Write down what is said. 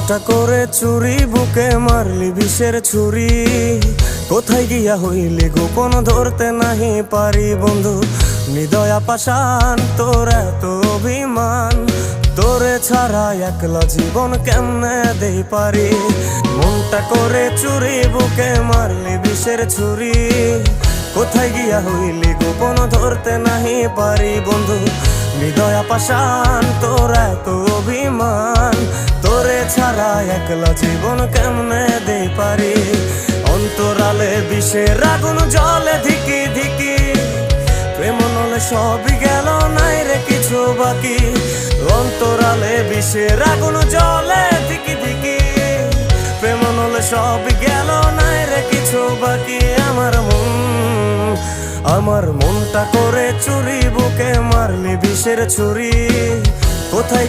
মনটা করে চুরি, বুকে মারলি বিষের ছুরি। কোথায় গিয়া হইলি গোপন, ধরতে নাহি পারি বন্ধু। হৃদয়া পাষাণ, তোর এত অভিমান, তোরে ছাড়া একলা জীবন কেমনে দেই পারি। মনটা করে চুরি, বুকে মারলি বিষের ছুরি। কোথায় গিয়া হইলি গোপন, ধরতে নাহি পারি বন্ধু। হৃদয়া পাষাণ, তোর এত অভিমান, তোরে ছাড়া একলা জীবন কেমনে দেই পারি। অন্তরালে বিষের আগুন জ্বলে ধিকি ধিকি, প্রেম নলে সবই গেল, নাই রে কিছু বাকি। অন্তরালে বিষের আগুন জ্বলে ধিকি ধিকি, প্রেম নলে সবই গেল, নাই রে কিছু বাকি। আমার মনটা করে চুরি, বুকে মারলি বিষের ছুরি। কোথায়